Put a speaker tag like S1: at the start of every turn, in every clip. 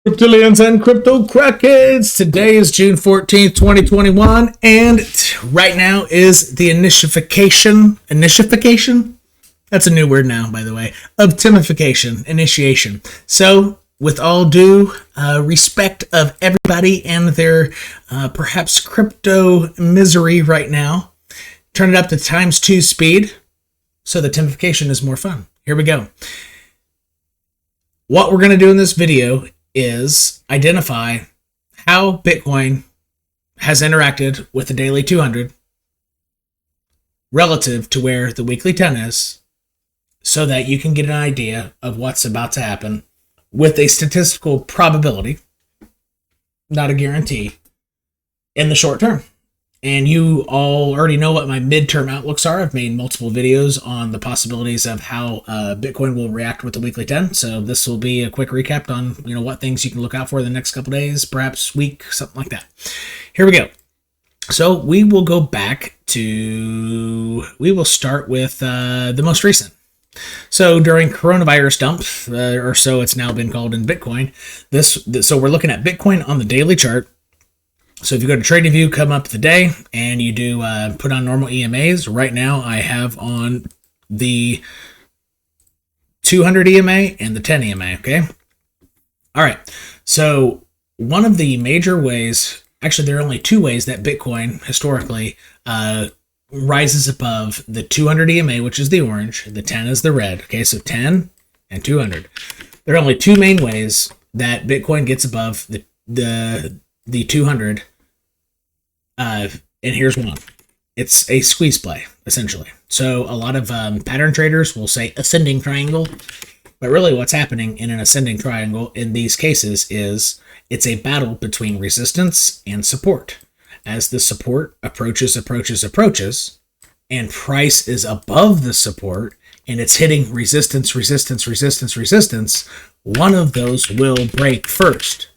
S1: Cryptilians and crypto crackheads. Today is June 14th, 2021, and right now is the initiation. That's a new word now, by the way, of timification, initiation. So, with all due respect of everybody and their perhaps crypto misery right now, turn it up to ×2 speed so the timification is more fun. Here we go. What we're going to do in this video is identify how Bitcoin has interacted with the daily 200 relative to where the weekly 10 is, so that you can get an idea of what's about to happen with a statistical probability, not a guarantee, in the short term. And you all already know what my midterm outlooks are. I've made multiple videos on the possibilities of how Bitcoin will react with the weekly 10. So this will be a quick recap on what things you can look out for the next couple days, perhaps week, something like that. Here we go. So we will go back to, we will start with the most recent. So during coronavirus dump, or so it's now been called in Bitcoin, so we're looking at Bitcoin on the daily chart. So if you go to TradingView, come up the day, and you do put on normal EMAs. Right now, I have on the 200 EMA and the 10 EMA, okay? All right, so one of the major ways, actually there are only two ways that Bitcoin historically rises above the 200 EMA, which is the orange, the 10 is the red, okay? So 10 and 200. There are only two main ways that Bitcoin gets above the 200. And here's one. It's a squeeze play, essentially. So a lot of pattern traders will say ascending triangle, but really what's happening in an ascending triangle in these cases is it's a battle between resistance and support. As the support approaches, and price is above the support, and it's hitting resistance, one of those will break first.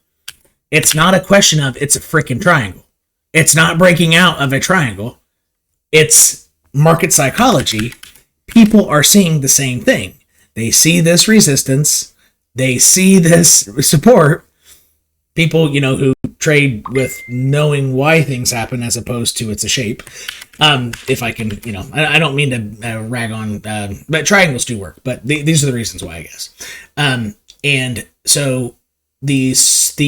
S1: It's not a question of it's a freaking triangle. It's not breaking out of a triangle. It's market psychology. People are seeing the same thing. They see this resistance. They see this support. People, who trade with knowing why things happen as opposed to it's a shape. If I can, I don't mean to rag on, but triangles do work. But these are the reasons why, I guess. And so the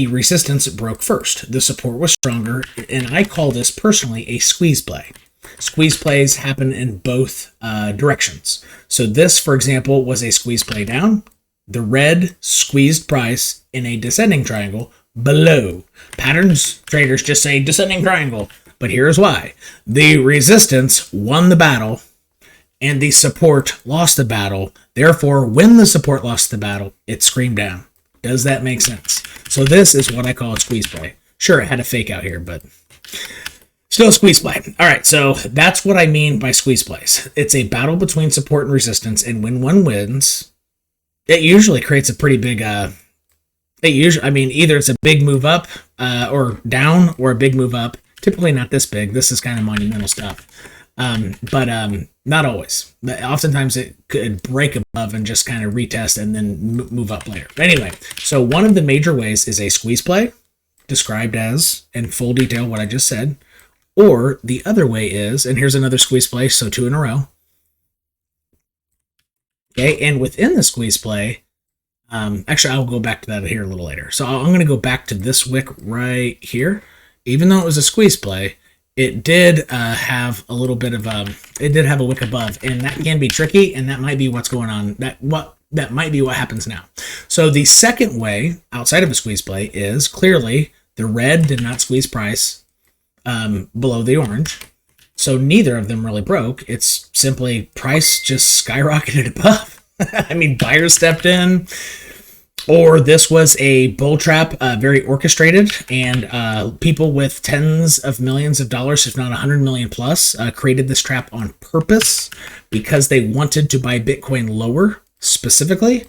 S1: resistance broke first. The support was stronger, and I call this personally a squeeze play. Squeeze plays happen in both directions. So this, for example, was a squeeze play down. The red squeezed price in a descending triangle below. Patterns traders just say descending triangle, but here's why. The resistance won the battle, and the support lost the battle. Therefore, when the support lost the battle, it screamed down. Does that make sense? So this is what I call a squeeze play. Sure, it had a fake out here, but still a squeeze play. All right, so that's what I mean by squeeze plays. It's a battle between support and resistance, and when one wins, it usually creates a pretty big, either it's a big move up or down, or a big move up. Typically not this big. This is kind of monumental stuff. But not always. Oftentimes it could break above and just kind of retest and then move up later. But anyway, so one of the major ways is a squeeze play, described as, in full detail, what I just said. Or the other way is, and here's another squeeze play, so 2 in a row. Okay, and within the squeeze play, actually I'll go back to that here a little later. So I'm going to go back to this wick right here. Even though it was a squeeze play, it did have a little bit of it did have a wick above, and that can be tricky, and that might be what's going on. That might be what happens now. So the second way outside of a squeeze play is clearly the red did not squeeze price below the orange, so neither of them really broke. It's simply price just skyrocketed above. I mean, buyers stepped in. Or this was a bull trap, very orchestrated, and people with tens of millions of dollars, if not 100 million plus, created this trap on purpose because they wanted to buy Bitcoin lower specifically,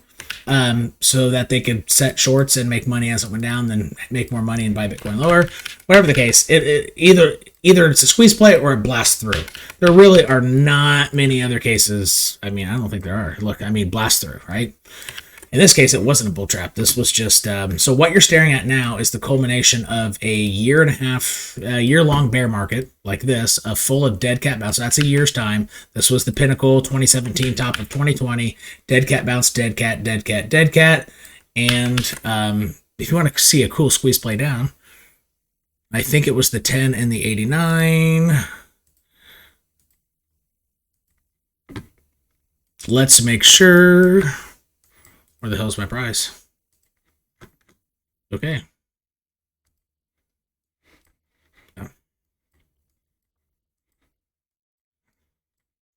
S1: so that they could set shorts and make money as it went down, then make more money and buy Bitcoin lower. Whatever the case, either it's a squeeze play or it blasts through. There really are not many other cases. I mean, I don't think there are. Look, I mean, blast through, right? In this case, it wasn't a bull trap. This was just, so what you're staring at now is the culmination of a year-long bear market like this, full of dead cat bounce. So that's a year's time. This was the pinnacle, 2017, top of 2020, dead cat bounce, dead cat, dead cat, dead cat. And if you want to see a cool squeeze play down, I think it was the 10 and the 89. Let's make sure. Where the hell's my prize? Okay. Oh.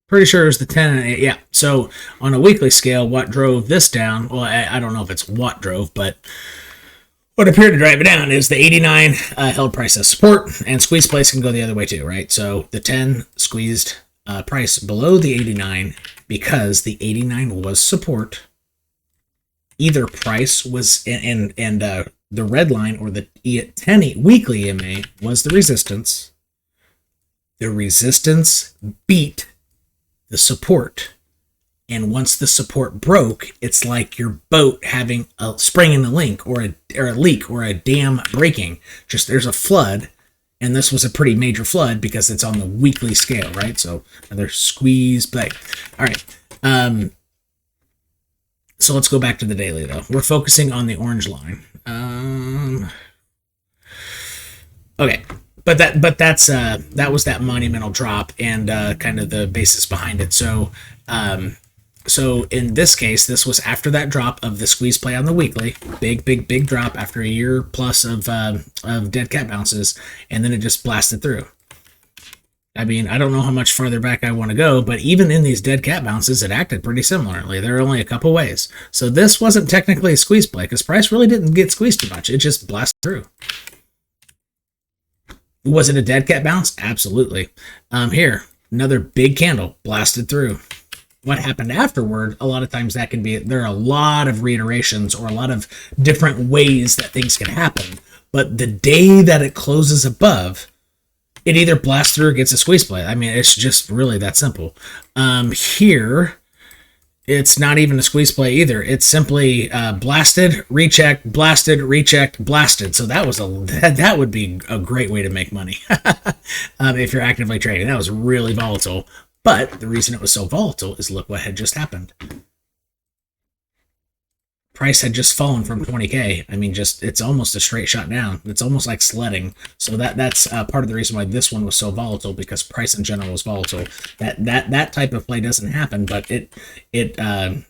S1: Pretty sure it was the 10 and 8. Yeah. So on a weekly scale, what drove this down? Well, I don't know if it's what drove, but what appeared to drive it down is the 89 held price as support, and squeeze price can go the other way too, right? So the 10 squeezed price below the 89 because the 89 was support. Either price was, and the red line or the 10 weekly EMA was the resistance. The resistance beat the support. And once the support broke, it's like your boat having a spring in the leak or a leak or a dam breaking. Just there's a flood, and this was a pretty major flood because it's on the weekly scale, right? So another squeeze play. All right. So let's go back to the daily though. We're focusing on the orange line. Okay. But that was that monumental drop and kind of the basis behind it. So so in this case, this was after that drop of the squeeze play on the weekly, big drop after a year plus of dead cat bounces, and then it just blasted through. I mean, I don't know how much farther back I want to go, but even in these dead cat bounces, it acted pretty similarly. There are only a couple ways. So this wasn't technically a squeeze play because price really didn't get squeezed too much. It just blasted through. Was it a dead cat bounce? Absolutely. Here, another big candle blasted through. What happened afterward, a lot of times that can be, there are a lot of reiterations or a lot of different ways that things can happen. But the day that it closes above, it either blasts through or gets a squeeze play. I mean, it's just really that simple. Here, it's not even a squeeze play either. It's simply blasted, rechecked, blasted, rechecked, blasted. So that would be a great way to make money if you're actively trading. That was really volatile. But the reason it was so volatile is look what had just happened. Price had just fallen from 20K. I mean, just it's almost a straight shot down. It's almost like sledding. So that's part of the reason why this one was so volatile, because price in general was volatile. That type of play doesn't happen, but that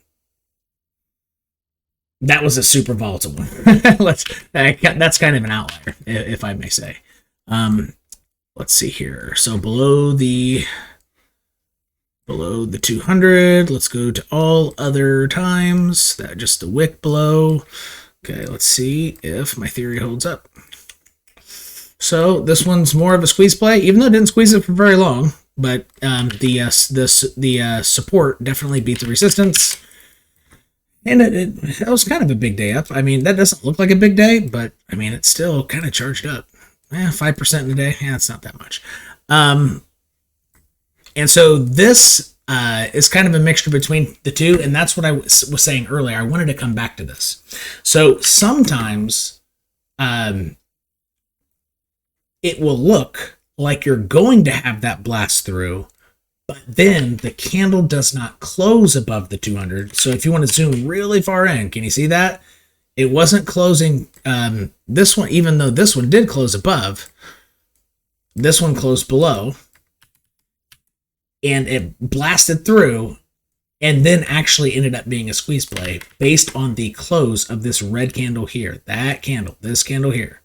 S1: was a super volatile one. That's kind of an outlier, if I may say. Let's see here. So below the 200, let's go to all other times. That just the wick below. Okay, let's see if my theory holds up. So this one's more of a squeeze play, even though it didn't squeeze it for very long. But the support definitely beat the resistance, and it was kind of a big day up. I mean, that doesn't look like a big day, but I mean, it's still kind of charged up. 5% in a day. Yeah, it's not that much. And so this is kind of a mixture between the two, and that's what I was saying earlier. I wanted to come back to this. So sometimes it will look like you're going to have that blast through, but then the candle does not close above the 200. So if you want to zoom really far in, can you see that? It wasn't closing this one, even though this one did close above. This one closed below. And it blasted through and then actually ended up being a squeeze play based on the close of this red candle here. That candle, this candle here.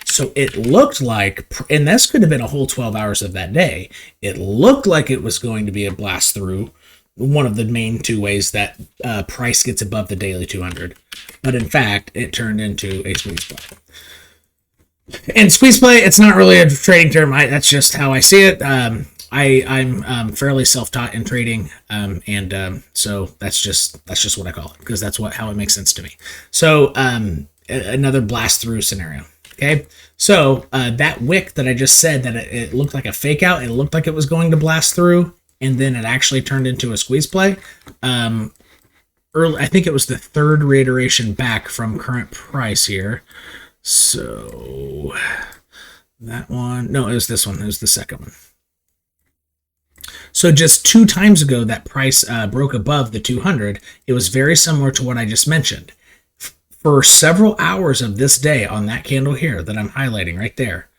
S1: So it looked like, and this could have been a whole 12 hours of that day, it looked like it was going to be a blast through, one of the main two ways that price gets above the daily 200. But in fact, it turned into a squeeze play. And squeeze play, it's not really a trading term. That's just how I see it. I'm fairly self-taught in trading, and so that's just what I call it, because that's how it makes sense to me. So another blast through scenario. Okay, so that wick that I just said that it looked like a fake out, it looked like it was going to blast through, and then it actually turned into a squeeze play. early, I think it was the third reiteration back from current price here. So that one, no, it was this one. It was the second one. So just 2 times ago, that price broke above the 200. It was very similar to what I just mentioned. For several hours of this day on that candle here that I'm highlighting right there,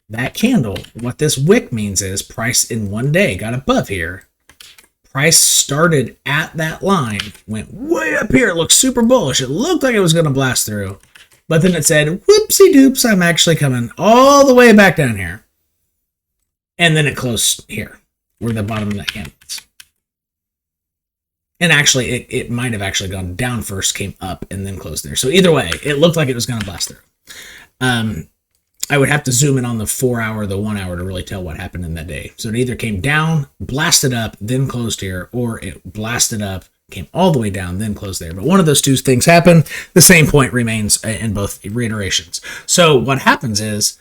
S1: that candle, what this wick means is price in one day got above here. Price started at that line, went way up here. It looked super bullish. It looked like it was going to blast through. But then it said, whoopsie doops, I'm actually coming all the way back down here. And then it closed here, where the bottom of that candle is. And actually, it might have actually gone down first, came up, and then closed there. So either way, it looked like it was going to blast through. I would have to zoom in on the 4 hour, the 1 hour to really tell what happened in that day. So it either came down, blasted up, then closed here, or it blasted up, came all the way down, then closed there. But one of those two things happened. The same point remains in both reiterations. So what happens is,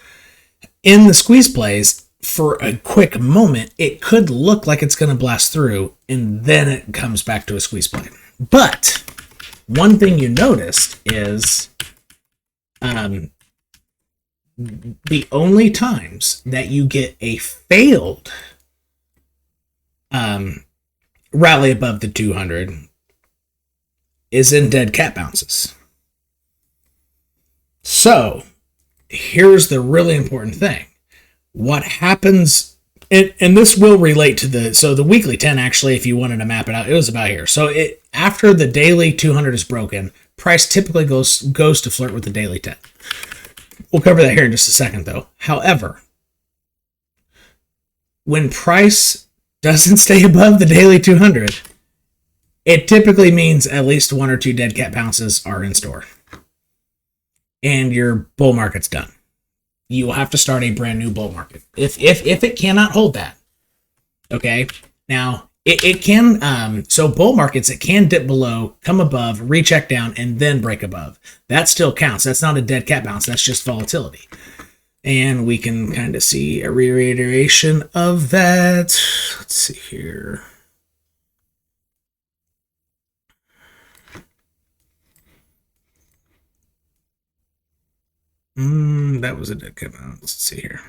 S1: in the squeeze plays, for a quick moment, it could look like it's going to blast through, and then it comes back to a squeeze play. But one thing you noticed is the only times that you get a failed rally above the 200 is in dead cat bounces. So here's the really important thing. What happens, and this will relate to the weekly 10, actually, if you wanted to map it out, it was about here. So after the daily 200 is broken, price typically goes to flirt with the daily 10. We'll cover that here in just a second, though. However, when price doesn't stay above the daily 200, it typically means at least 1 or 2 dead cat bounces are in store. And your bull market's done. You will have to start a brand new bull market. If it cannot hold that. Okay? Now, it can, so bull markets, it can dip below, come above, recheck down, and then break above. That still counts. That's not a dead cat bounce. That's just volatility. And we can kind of see a reiteration of that. Let's see here. That was a dead cat bounce. Let's see here.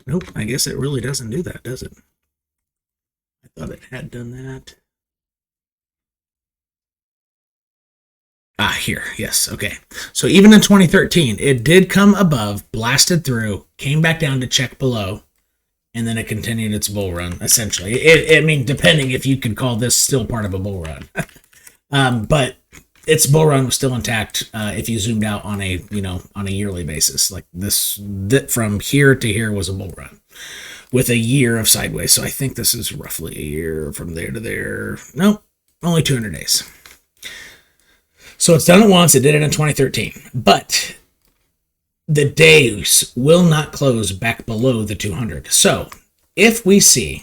S1: Nope, I guess it really doesn't do that, does it? I thought it had done that. Here, yes, okay. So even in 2013, it did come above, blasted through, came back down to check below, and then it continued its bull run, essentially. I mean, depending if you could call this still part of a bull run. But its bull run was still intact if you zoomed out on a yearly basis. Like this from here to here was a bull run with a year of sideways. So I think this is roughly a year from there to there. Nope, only 200 days. So it's done it once. It did it in 2013. But the days will not close back below the 200. So if we see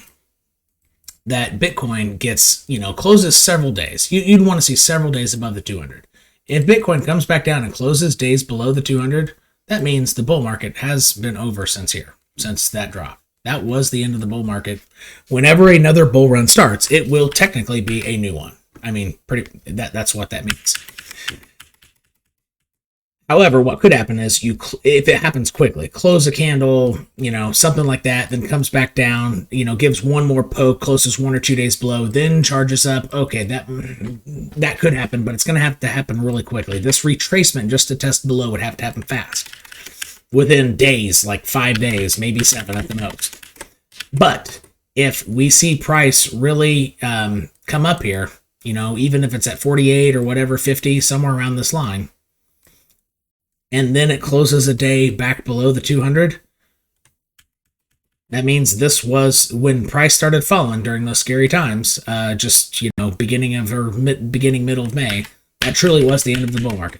S1: that Bitcoin gets, closes several days. You'd want to see several days above the 200. If Bitcoin comes back down and closes days below the 200, that means the bull market has been over since that drop. That was the end of the bull market. Whenever another bull run starts, it will technically be a new one. I mean, that's what that means. However, what could happen is if it happens quickly, close a candle, something like that, then comes back down, gives one more poke, closes 1 or 2 days below, then charges up. Okay, that could happen, but it's going to have to happen really quickly. This retracement just to test below would have to happen fast, within days, like 5 days, maybe 7 at the most. But if we see price really come up here, even if it's at 48 or whatever, 50, somewhere around this line, and then it closes a day back below the 200, that means this was when price started falling during those scary times, beginning, middle of May. That truly was the end of the bull market.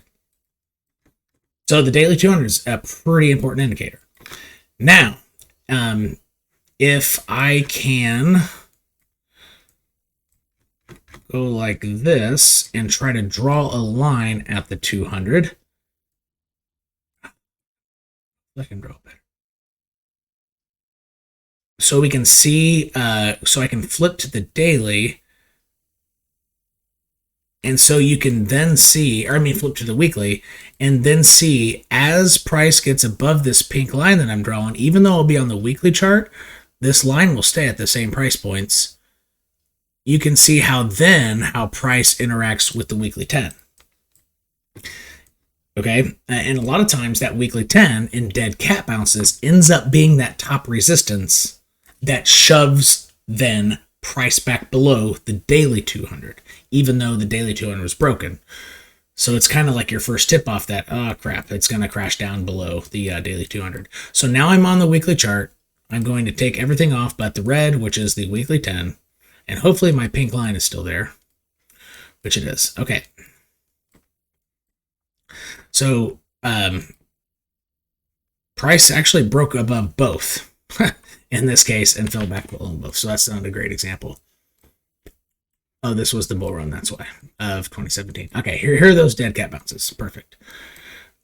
S1: So the daily 200 is a pretty important indicator. Now, if I can go like this and try to draw a line at the 200, I can draw better. so we can see, so I can flip to the daily. And so you can then see, or I mean, flip to the weekly, and then see as price gets above this pink line that I'm drawing, even though it'll be on the weekly chart, this line will stay at the same price points. You can see how price interacts with the weekly 10. Okay, and a lot of times that weekly 10 in dead cat bounces ends up being that top resistance that shoves then price back below the daily 200, even though the daily 200 was broken. So it's kind of like your first tip off that, oh crap, it's going to crash down below the daily 200. So now I'm on the weekly chart. I'm going to take everything off but the red, which is the weekly 10. And hopefully my pink line is still there, which it is. Okay. So price actually broke above both in this case and fell back below both. So that's not a great example. Oh, this was the bull run, that's why, of 2017. Okay, here are those dead cat bounces. Perfect.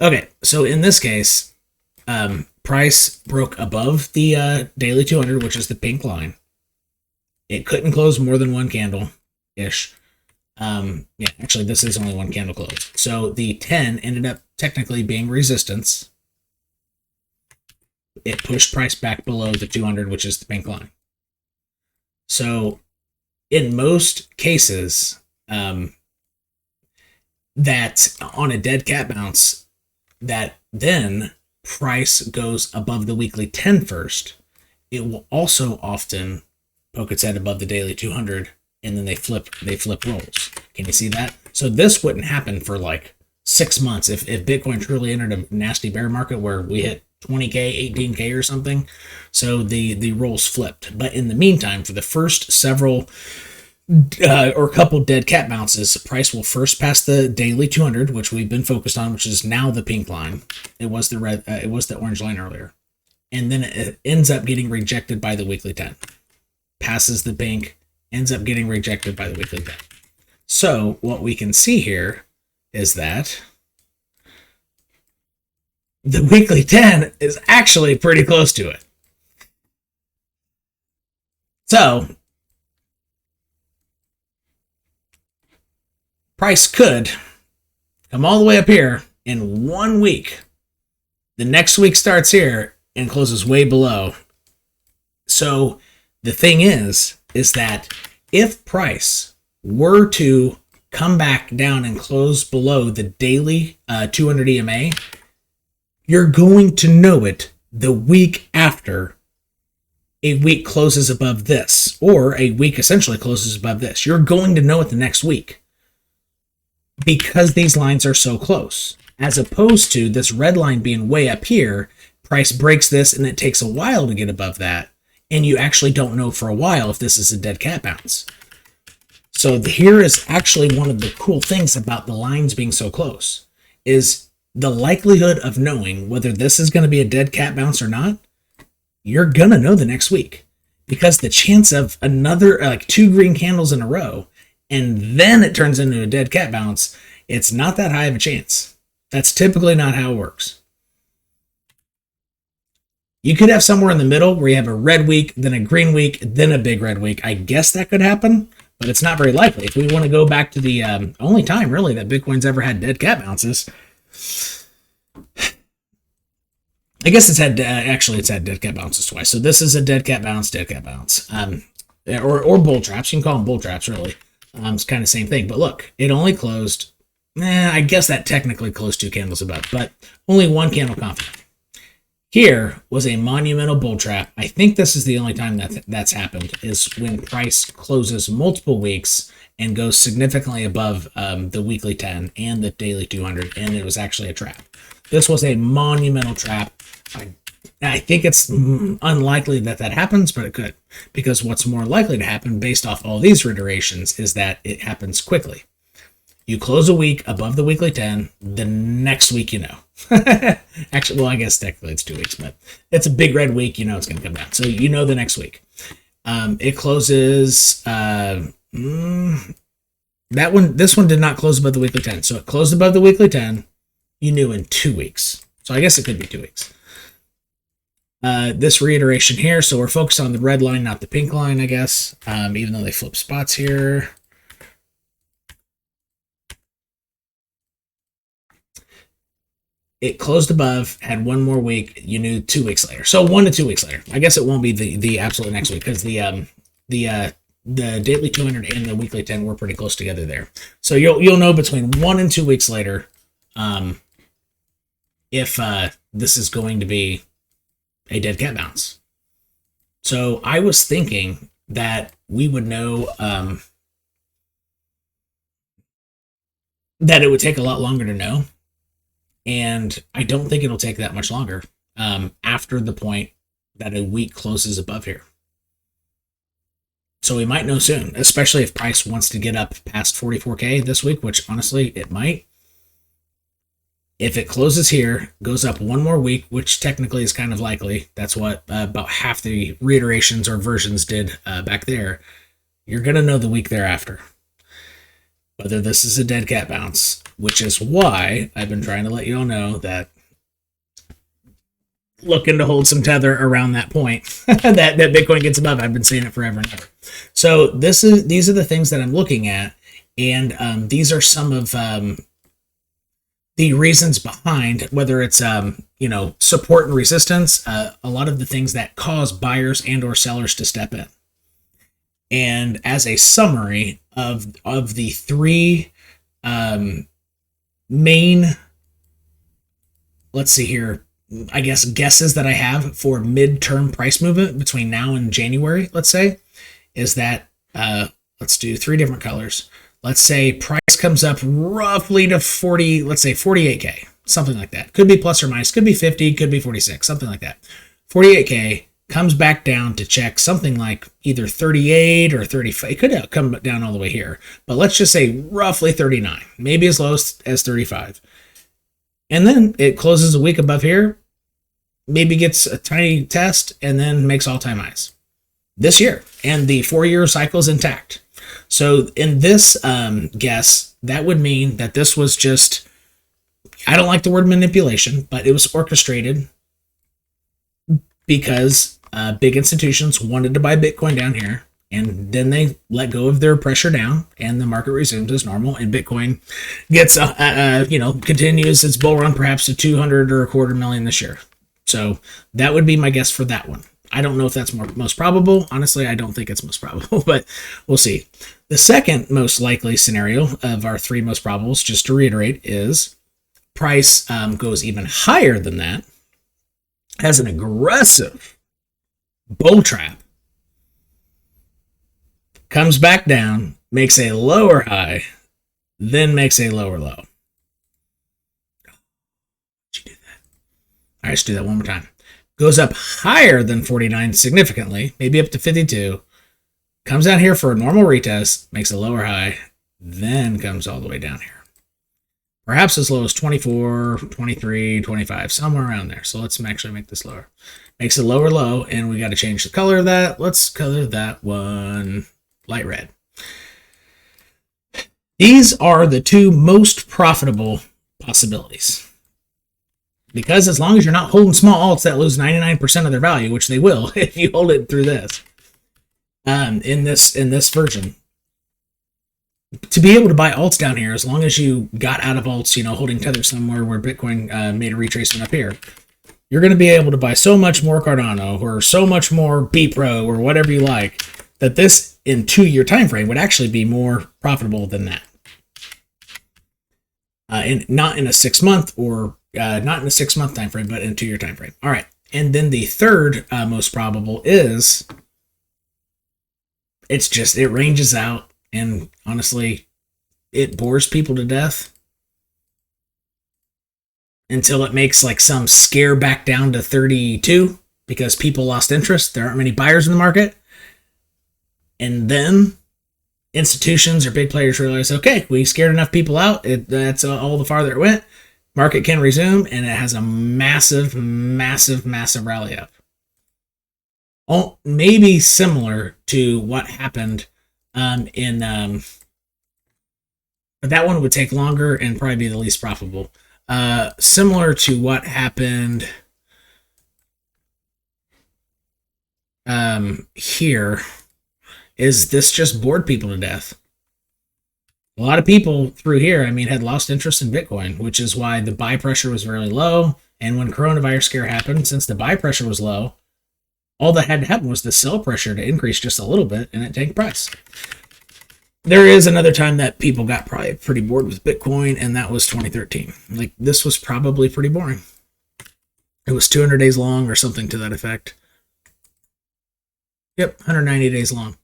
S1: Okay, so in this case, price broke above the daily 200, which is the pink line. It couldn't close more than one candle-ish. Yeah, actually, this is only one candle close. So the 10 ended up technically being resistance. It pushed price back below the 200, which is the pink line. So in most cases, that on a dead cat bounce, that then price goes above the weekly 10 first, it will also often poke its head above the daily 200, and then they flip rolls. Can you see that? So this wouldn't happen for like 6 months if Bitcoin truly entered a nasty bear market where we hit 20K, 18K or something. So the rolls flipped. But in the meantime, for the first several or couple dead cat bounces, price will first pass the daily 200, which we've been focused on, which is now the pink line. It was the red. It was the orange line earlier, and then it ends up getting rejected by the weekly 10. Passes the pink, ends up getting rejected by the weekly 10. So what we can see here is that the weekly 10 is actually pretty close to it. So price could come all the way up here in 1 week. The next week starts here and closes way below. So the thing is that if price were to come back down and close below the daily 200 EMA, you're going to know it the week after a week closes above this, or a week essentially closes above this. You're going to know it the next week because these lines are so close, as opposed to this red line being way up here. Price breaks this and it takes a while to get above that, and you actually don't know for a while if this is a dead cat bounce. So here is actually one of the cool things about the lines being so close, is the likelihood of knowing whether this is going to be a dead cat bounce or not. You're going to know the next week, because the chance of another, like 2 green candles in a row, and then it turns into a dead cat bounce, it's not that high of a chance. That's typically not how it works. You could have somewhere in the middle where you have a red week, then a green week, then a big red week. I guess that could happen, but it's not very likely. If we want to go back to the only time, really, that Bitcoin's ever had dead cat bounces, I guess it's had, actually, it's had dead cat bounces twice. So this is a dead cat bounce, or bull traps. You can call them bull traps, really. It's kind of the same thing. But look, it only closed, I guess that technically closed 2 candles above, but only 1 candle confident. Here was a monumental bull trap. I think this is the only time that's happened, is when price closes multiple weeks and goes significantly above the weekly 10 and the daily 200, and it was actually a trap. This was a monumental trap. I think it's unlikely that happens, but it could, because what's more likely to happen based off all these iterations is that it happens quickly. You close a week above the weekly 10, the next week you know. Actually, well, I guess technically it's 2 weeks, but it's a big red week, you know it's going to come down. So you know the next week. It closes, this one did not close above the weekly 10. So it closed above the weekly 10, you knew in 2 weeks. So I guess it could be 2 weeks. this reiteration here. So we're focused on the red line, not the pink line, I guess, even though they flip spots here. It closed above, had one more week. You knew 2 weeks later. So 1 to 2 weeks later. I guess it won't be the absolute next week because the daily 200 and the weekly 10 were pretty close together there. So you'll know between 1 and 2 weeks later if this is going to be a dead cat bounce. So I was thinking that we would know that it would take a lot longer to know. And I don't think it'll take that much longer after the point that a week closes above here. So we might know soon, especially if price wants to get up past 44K this week, which honestly it might. If it closes here, goes up one more week, which technically is kind of likely. That's what about half the reiterations or versions did back there. You're going to know the week thereafter whether this is a dead cat bounce, which is why I've been trying to let you all know that looking to hold some tether around that point that Bitcoin gets above. I've been saying it forever and ever. So these are the things that I'm looking at, and these are some of the reasons behind whether it's support and resistance, a lot of the things that cause buyers and or sellers to step in. And as a summary of the three main, let's see here, I guess guesses that I have for midterm price movement between now and January, let's say, is that let's do 3 different colors. Let's say price comes up roughly to 40, let's say 48K, something like that. Could be plus or minus, could be 50, could be 46, something like that. 48K comes back down to check something like either 38 or 35. It could come down all the way here, but let's just say roughly 39, maybe as low as 35. And then it closes a week above here, maybe gets a tiny test, and then makes all-time highs this year. And the 4-year cycle is intact. So in this guess, that would mean that this was just, I don't like the word manipulation, but it was orchestrated because big institutions wanted to buy Bitcoin down here, and then they let go of their pressure down, and the market resumes as normal, and Bitcoin gets, continues its bull run perhaps to 200 or a quarter million this year. So that would be my guess for that one. I don't know if that's most probable. Honestly, I don't think it's most probable, but we'll see. The second most likely scenario of our 3 most probables, just to reiterate, is price goes even higher than that, has an aggressive bull trap, comes back down, makes a lower high, then makes a lower low. Did you do that? All right, let's do that one more time. Goes up higher than 49 significantly, maybe up to 52, comes down here for a normal retest, makes a lower high, then comes all the way down here. Perhaps as low as 24, 23, 25, somewhere around there. So let's actually make this lower. Makes a lower low, and we got to change the color of that. Let's color that one light red. These are the 2 most profitable possibilities. Because as long as you're not holding small alts that lose 99% of their value, which they will if you hold it through this, in this version, to be able to buy alts down here, as long as you got out of alts, holding tether somewhere where Bitcoin made a retracement up here, you're going to be able to buy so much more Cardano or so much more B Pro or whatever you like, that this in 2-year time frame would actually be more profitable than that. Not in a 6-month or not in a 6-month time frame, but in a 2-year time frame. All right, and then the third most probable is it ranges out, and honestly, it bores people to death until it makes like some scare back down to 32 because people lost interest. There aren't many buyers in the market. And then institutions or big players realize, okay, we scared enough people out. That's all the farther it went. Market can resume, and it has a massive, massive, massive rally up. Oh, maybe similar to what happened but that one would take longer and probably be the least profitable. Similar to what happened here is this just bored people to death. A lot of people through here, I mean, had lost interest in Bitcoin, which is why the buy pressure was really low. And when coronavirus scare happened, since the buy pressure was low, all that had to happen was the sell pressure to increase just a little bit, and it tanked price. There is another time that people got probably pretty bored with Bitcoin, and that was 2013. Like, this was probably pretty boring. It was 200 days long or something to that effect. Yep, 190 days long.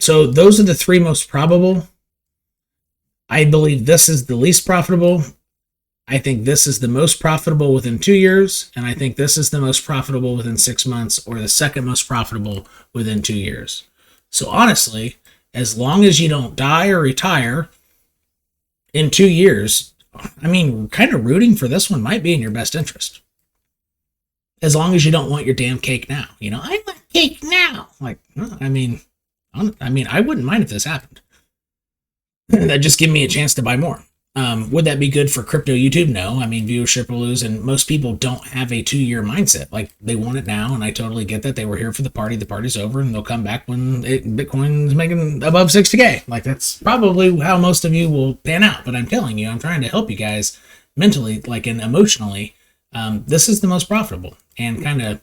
S1: So those are the three most probable. I believe this is the least profitable. I think this is the most profitable within 2 years, and I think this is the most profitable within 6 months, or the second most profitable within 2 years. So honestly, as long as you don't die or retire in 2 years, I mean, kind of rooting for this one might be in your best interest. As long as you don't want your damn cake now. You know, I want cake now. Like, I mean, I wouldn't mind if this happened. That'd just give me a chance to buy more. Would that be good for crypto YouTube? No. I mean, viewership will lose, and most people don't have a 2-year mindset. Like, they want it now, and I totally get that. They were here for the party. The party's over, and they'll come back when Bitcoin's making above 60K. Like, that's probably how most of you will pan out. But I'm telling you, I'm trying to help you guys mentally, like, and emotionally. This is the most profitable, and kind of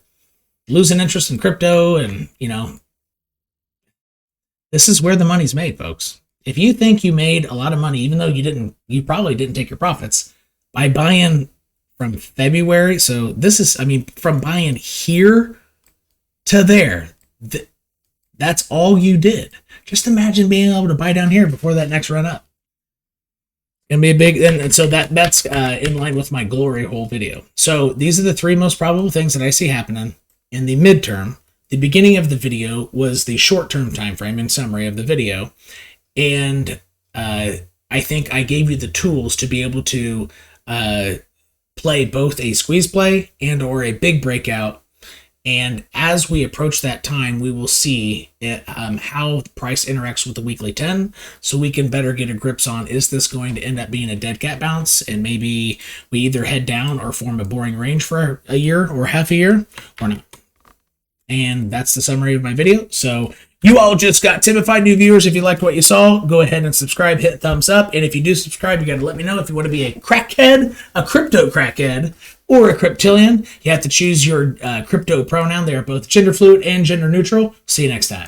S1: losing interest in crypto, and, you know, this is where the money's made, folks. If you think you made a lot of money, even though you probably didn't take your profits by buying from February. So this is, I mean, from buying here to there, that's all you did. Just imagine being able to buy down here before that next run up. And be a big, and so that's in line with my glory hole video. So these are the three most probable things that I see happening in the midterm. The beginning of the video was the short-term time frame in summary of the video. And I think I gave you the tools to be able to play both a squeeze play and or a big breakout. And as we approach that time, we will see how the price interacts with the weekly 10, so we can better get a grips on, is this going to end up being a dead cat bounce? And maybe we either head down or form a boring range for a year or half a year or not. And that's the summary of my video. So you all just got timified new viewers. If you liked what you saw, go ahead and subscribe, hit thumbs up. And if you do subscribe, you got to let me know if you want to be a crackhead, a crypto crackhead, or a cryptillion. You have to choose your crypto pronoun. They are both gender fluid and gender neutral. See you next time.